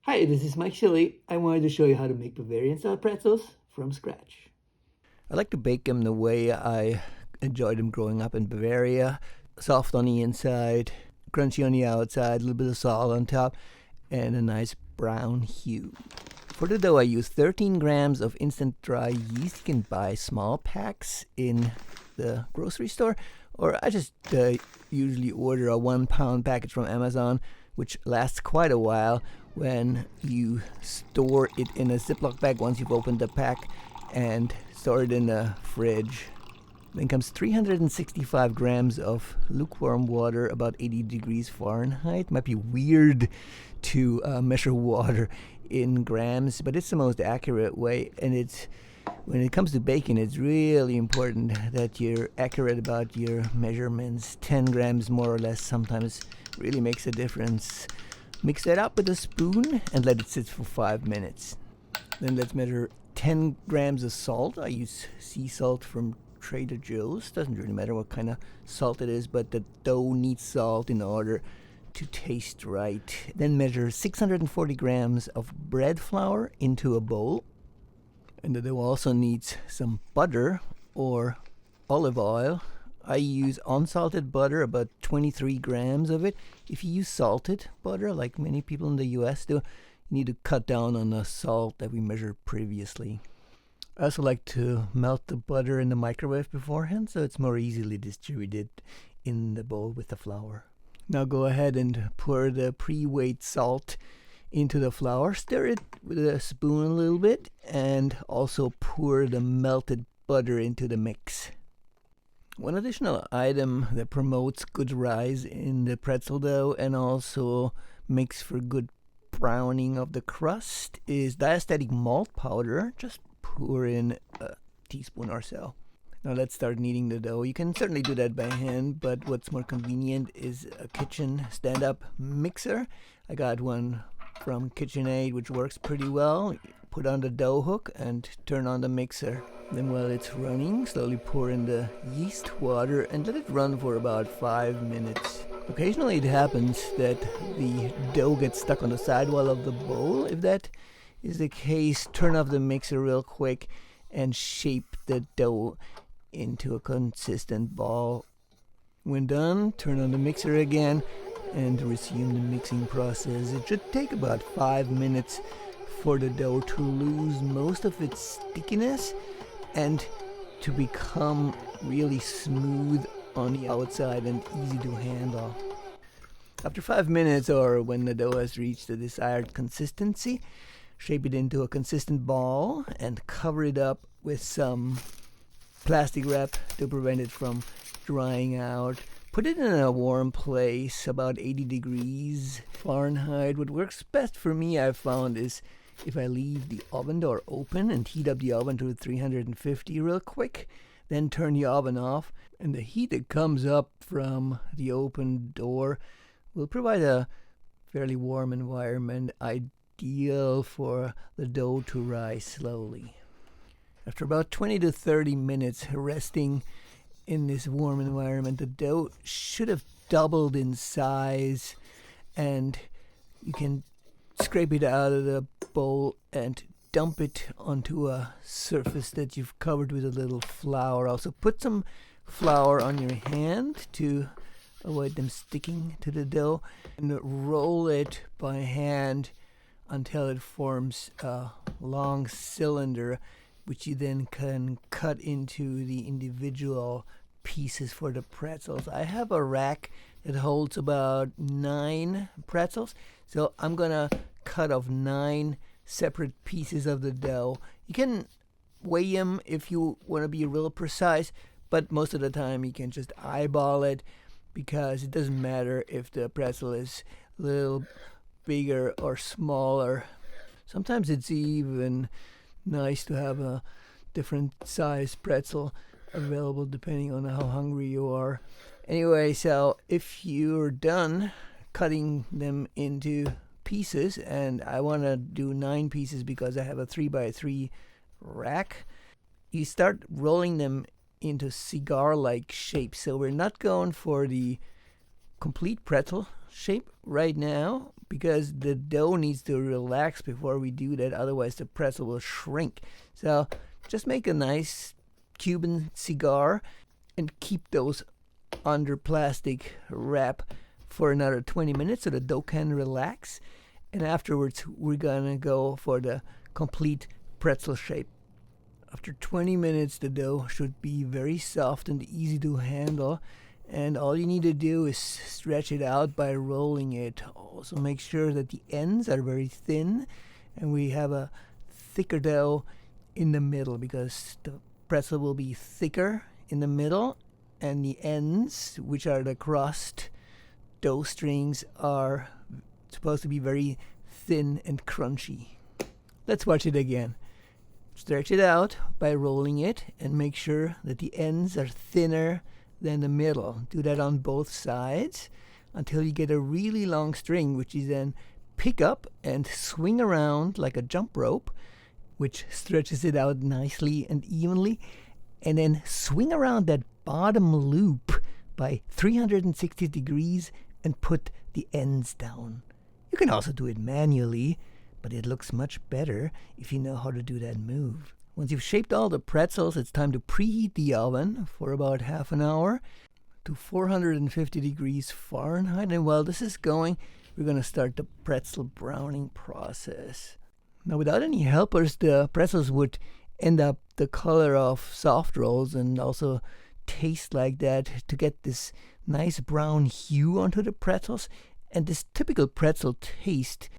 Hi, this is Mike Shilley. I wanted to show you how to make Bavarian style pretzels from scratch. I like to bake them the way I enjoyed them growing up in Bavaria. Soft on the inside, crunchy on the outside, a little bit of salt on top, and a nice brown hue. For the dough, I use 13 grams of instant dry yeast. You can buy small packs in the grocery store, or I just usually order a 1 pound package from Amazon, which lasts quite a while when you store it in a Ziploc bag once you've opened the pack and store it in the fridge. Then comes 365 grams of lukewarm water, about 80 degrees Fahrenheit. Might be weird to measure water in grams, but it's the most accurate way. And when it comes to baking, it's really important that you're accurate about your measurements. 10 grams more or less sometimes really makes a difference. Mix that up with a spoon and let it sit for 5 minutes. Then let's measure 10 grams of salt. I use sea salt from Trader Joe's. Doesn't really matter what kind of salt it is, but the dough needs salt in order to taste right. Then measure 640 grams of bread flour into a bowl. And the dough also needs some butter or olive oil. I use unsalted butter, about 23 grams of it. If you use salted butter, like many people in the US do, you need to cut down on the salt that we measured previously. I also like to melt the butter in the microwave beforehand so it's more easily distributed in the bowl with the flour. Now go ahead and pour the pre-weighed salt into the flour. Stir it with a spoon a little bit and also pour the melted butter into the mix. One additional item that promotes good rise in the pretzel dough and also makes for good browning of the crust is diastatic malt powder. Just pour in a teaspoon or so. Now let's start kneading the dough. You can certainly do that by hand, but what's more convenient is a kitchen stand-up mixer. I got one from KitchenAid, which works pretty well. Put on the dough hook and turn on the mixer. Then while it's running, slowly pour in the yeast water and let it run for about 5 minutes. Occasionally it happens that the dough gets stuck on the sidewall of the bowl. If that is the case, turn off the mixer real quick and shape the dough into a consistent ball. When done, turn on the mixer again and resume the mixing process. It should take about 5 minutes for the dough to lose most of its stickiness and to become really smooth on the outside and easy to handle. After 5 minutes, or when the dough has reached the desired consistency, shape it into a consistent ball and cover it up with some plastic wrap to prevent it from drying out. Put it in a warm place, about 80 degrees Fahrenheit. What works best for me, I've found, is if I leave the oven door open and heat up the oven to 350 real quick, then turn the oven off, and the heat that comes up from the open door will provide a fairly warm environment, ideal for the dough to rise slowly. After about 20 to 30 minutes resting in this warm environment, the dough should have doubled in size, and you can scrape it out of the bowl and dump it onto a surface that you've covered with a little flour. Also put some flour on your hand to avoid them sticking to the dough, and roll it by hand until it forms a long cylinder, which you then can cut into the individual pieces for the pretzels. I have a rack that holds about 9 pretzels, so I'm gonna cut off 9 separate pieces of the dough. You can weigh them if you want to be real precise, but most of the time you can just eyeball it, because it doesn't matter if the pretzel is a little bigger or smaller. Sometimes it's even nice to have a different size pretzel available depending on how hungry you are. Anyway, so if you're done cutting them into pieces, and I want to do 9 pieces because I have a 3x3 rack, you start rolling them into cigar-like shapes. So we're not going for the complete pretzel shape right now, because the dough needs to relax before we do that, otherwise the pretzel will shrink. So just make a nice Cuban cigar and keep those under plastic wrap for another 20 minutes so the dough can relax. And afterwards we're gonna go for the complete pretzel shape. After 20 minutes the dough should be very soft and easy to handle, and all you need to do is stretch it out by rolling it. Also make sure that the ends are very thin and we have a thicker dough in the middle, because the pretzel will be thicker in the middle and the ends, which are the crust dough strings, are supposed to be very thin and crunchy. Let's watch it again. Stretch it out by rolling it and make sure that the ends are thinner than the middle. Do that on both sides until you get a really long string, which you then pick up and swing around like a jump rope, which stretches it out nicely and evenly, and then swing around that bottom loop by 360 degrees and put the ends down. You can also do it manually, but it looks much better if you know how to do that move. Once you've shaped all the pretzels, it's time to preheat the oven for about half an hour to 450 degrees Fahrenheit. And while this is going, we're going to start the pretzel browning process. Now, without any helpers, the pretzels would end up the color of soft rolls and also taste like that, to get this nice brown hue onto the pretzels and this typical pretzel taste.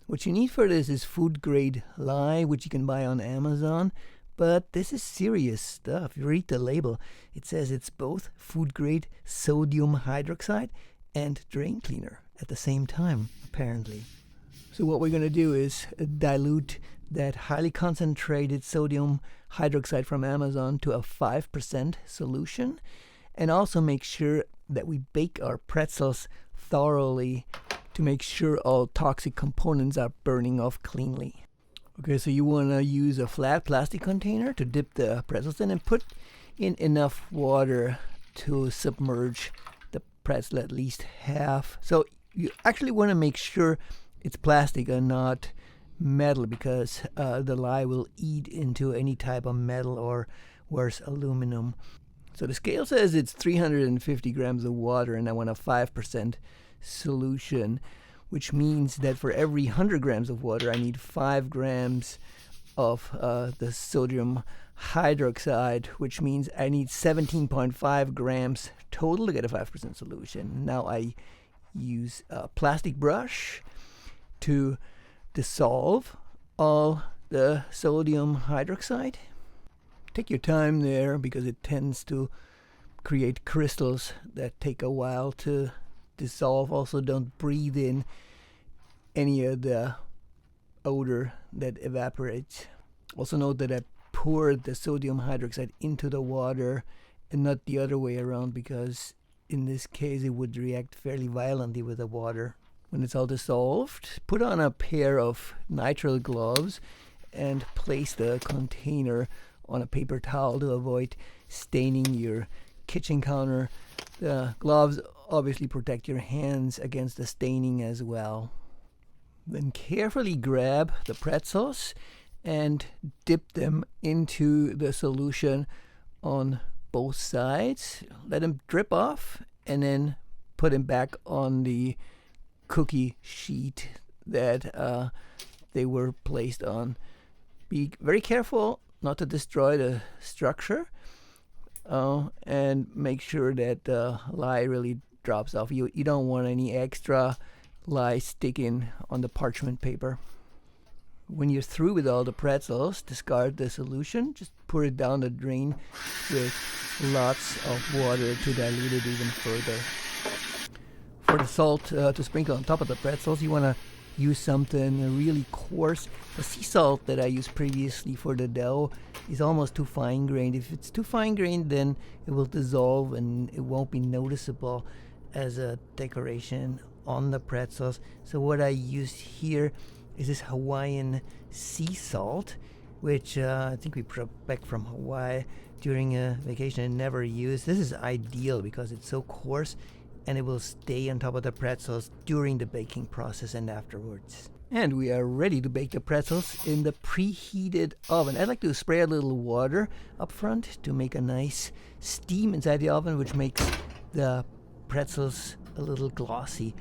What you need for this is food grade lye, which you can buy on Amazon, but this is serious stuff. You read the label, it says it's both food grade sodium hydroxide and drain cleaner at the same time, apparently. So what we're going to do is dilute that highly concentrated sodium hydroxide from Amazon to a 5% solution, and also make sure that we bake our pretzels thoroughly to make sure all toxic components are burning off cleanly. Okay, so you want to use a flat plastic container to dip the pretzels in and put in enough water to submerge the pretzel at least half. So you actually want to make sure it's plastic and not metal, because the lye will eat into any type of metal or worse, aluminum. So the scale says it's 350 grams of water and I want a 5% solution, which means that for every 100 grams of water I need 5 grams of the sodium hydroxide, which means I need 17.5 grams total to get a 5% solution. Now I use a plastic brush to dissolve all the sodium hydroxide. Take your time there, because it tends to create crystals that take a while to dissolve. Also, don't breathe in any of the odor that evaporates. Also note that I poured the sodium hydroxide into the water and not the other way around, because in this case it would react fairly violently with the water. When it's all dissolved, put on a pair of nitrile gloves and place the container on a paper towel to avoid staining your kitchen counter. The gloves obviously protect your hands against the staining as well. Then carefully grab the pretzels and dip them into the solution on both sides. Let them drip off and then put them back on the cookie sheet that they were placed on. Be very careful not to destroy the structure, and make sure that the lye really drops off. You don't want any extra lye sticking on the parchment paper. When you're through with all the pretzels, discard the solution. Just pour it down the drain with lots of water to dilute it even further. For the salt to sprinkle on top of the pretzels, you want to use something really coarse. The sea salt that I used previously for the dough is almost too fine-grained. If it's too fine-grained, then it will dissolve and it won't be noticeable as a decoration on the pretzels. So what I used here is this Hawaiian sea salt, which I think we brought back from Hawaii during a vacation and never used. This is ideal because it's so coarse and it will stay on top of the pretzels during the baking process and afterwards. And we are ready to bake the pretzels in the preheated oven. I like to spray a little water up front to make a nice steam inside the oven, which makes the pretzels a little glossy.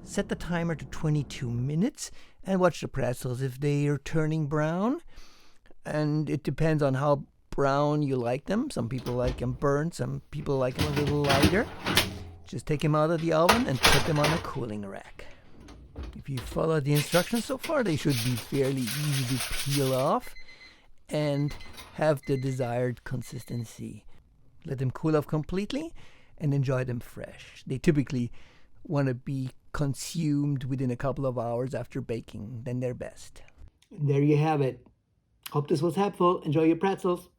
Set the timer to 22 minutes and watch the pretzels. If they are turning brown, and it depends on how brown you like them. Some people like them burnt, some people like them a little lighter. Just take them out of the oven and put them on a cooling rack. If you follow the instructions so far, they should be fairly easy to peel off and have the desired consistency. Let them cool off completely and enjoy them fresh. They typically want to be consumed within a couple of hours after baking. Then they're best. There you have it. Hope this was helpful. Enjoy your pretzels.